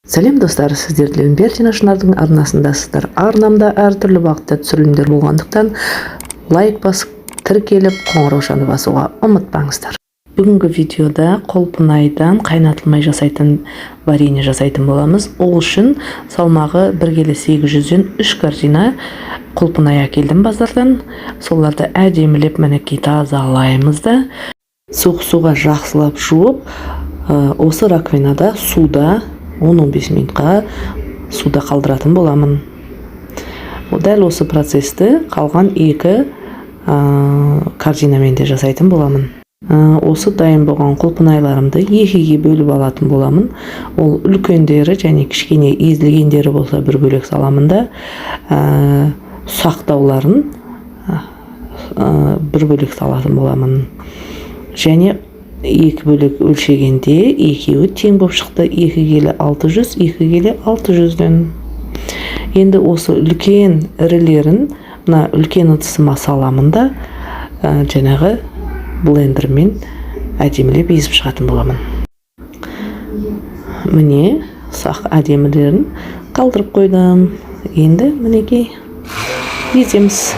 Сәлем достар, сіздерді Бердина Шынардың арнасындасыздар. Арнамда әртүрлі бағытта түсірілімдер болғандықтан лайк басып, тіркеліп, қоңыраушаны басуға ұмытпаңыздар. Бүгінгі видеода құлпынайдан қайнатылмай жасайтын варенье жасайтын боламыз. Ол үшін салмағы 1 келі 800-ден 3 корзина құлпынай әкелдім базардан. Соларды әдемілеп мінекей тазалаймыз да, суық суға жақсылап жуып, осы раковинада суда 10-15 минутқа суда қалдыратын боламын. Дәл осы процесті қалған 2 корзинамен де жасайтын боламын. Осы дайын болған құлпынайларымды 2-ге бөліп алатын боламын. Ол үлкендері және кішкене езілгендері болса бір бөлек саламын да, сақтауларын бір бөлек салатын боламын. Және 2 бөлек өлшегенде екеуі тең болып шықты. 2 келі 600, 2 келі 600-ден. Енді осы үлкен ірілерін мына үлкен ыдысыма саламын да, жаңағы блендермен әдемілеп езіп шығатын боламын. Міне сақ әдемілерін қалдырып қойдым. Енді мінекей еземіз.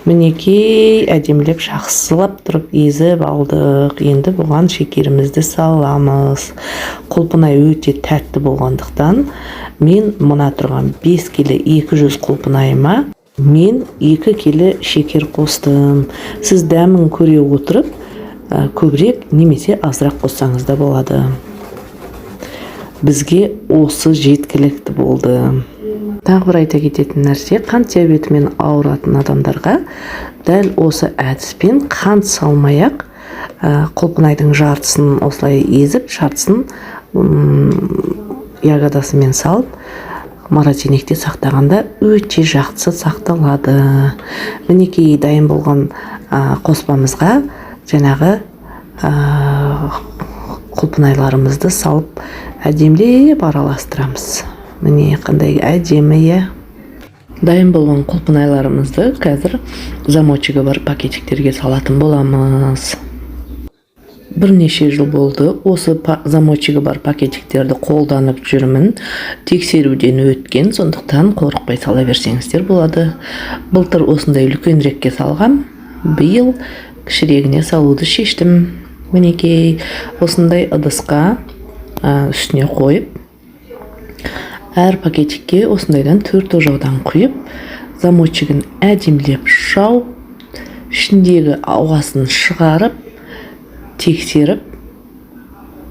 Мінекей әдемілеп жақсылап тұрып езіп алдық. Енді бұған шекерімізді саламыз. Құлпынай өте тәтті болғандықтан мен мұна тұрған 5 келі 200 құлпынайыма мен 2 келі шекер қостым. Сіз дәмін көре отырып көбірек немесе азырақ қоссаңыз да болады. Бізге осы жеткілікті болды. Тағы бір айта кететін нәрсе, қант диабетімен ауыратын адамдарға дәл осы әдіспен қант салмай-ақ құлпынайдың жартысын осылай езіп, жартысын ягодасымен салып, морозильникте сақтағанда өте жақсы сақталады. Мінекей дайын болған қоспамызға жаңағы құлпынайларымызды салып әдемілеп араластырамыз. Міне қандай әдемі. Дайын болған құлпынайларымызды қазір замочигі бар пакетиктерге салатын боламыз. Бірнеше жыл болды осы замочигі бар пакетиктерді қолданып жүрмін. Тексеруден өткен, сондықтан қорықпай сала берсеңіздер болады. Былтыр осындай үлкенірекке салғам, биыл кішірегіне салуды шештім. Мінекей осындай ыдысқа үстіне қойып, әр пакетикке осындайдан 4 ожаудан құйып, замочигін әдемілеп жауып, ішіндегі ауасын шығарып, тексеріп,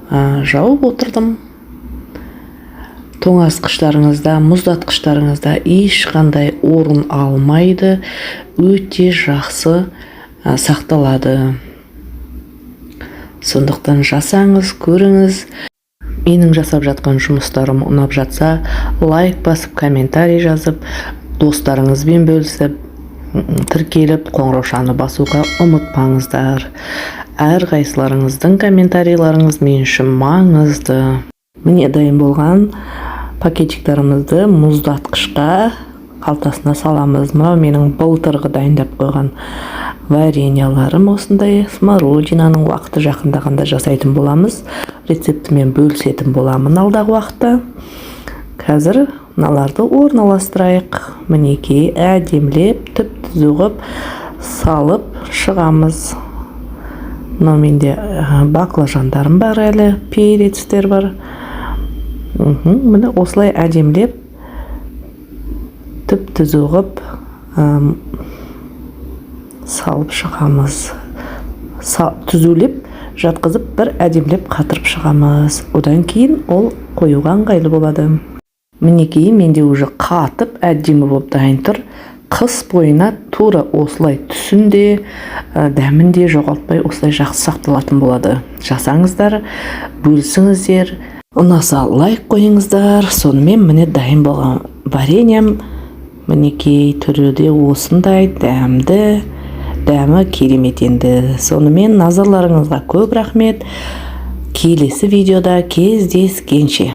жауып отырдым. Тоңазытқыштарыңызда, мұздатқыштарыңызда ешқандай орын алмайды, өте жақсы сақталады. Сондықтан жасаңыз, көріңіз. Менің жасап жатқан жұмыстарым ұнап жатса, лайк басып, комментарий жазып, достарыңызбен бөлісіп, тіркеліп, қоңыраушаны басуға ұмытпаңыздар. Әрқайсыларыңыздың комментарийларыңыз мен үшін маңызды. Міне дайын болған пакетиктерімізді мұздатқышқа қалтасына саламыз. Мынау менің былтырғы дайындап қойған вареньяларым. Осындай смородинаның уақыты жақындағанда жасайтын боламыз. Рецептімен бөлісетін боламын алдағы уақытта. Қазір мыналарды орналастырайық. Мінекей әдемілеп, түп-түзу ғып салып шығамыз. Мынау менде баклажандарым бар әлі, перецтер бар. Міне осылай әдемілеп, түп-түзу ғып салып шығамыз. Түзулеп, жатқызып, бір әдемілеп қатырып шығамыз. Одан кейін ол қоюға ыңғайлы болады. Мінекей менде уже қатып, әдемі болып дайын тұр. Қыс бойына тура осылай түсінде, дәмінде жоғалтпай осылай жақсы сақталатын болады. Жасаңыздар, бөлісіңіздер. Ұнаса лайк қойыңыздар. Сонымен міне дайын болған вареньем. Мінекей түрі де осындай дәмді. Дәмі керемет енді. Сонымен назарларыңызға көп рахмет. Келесі видеода кездескенше.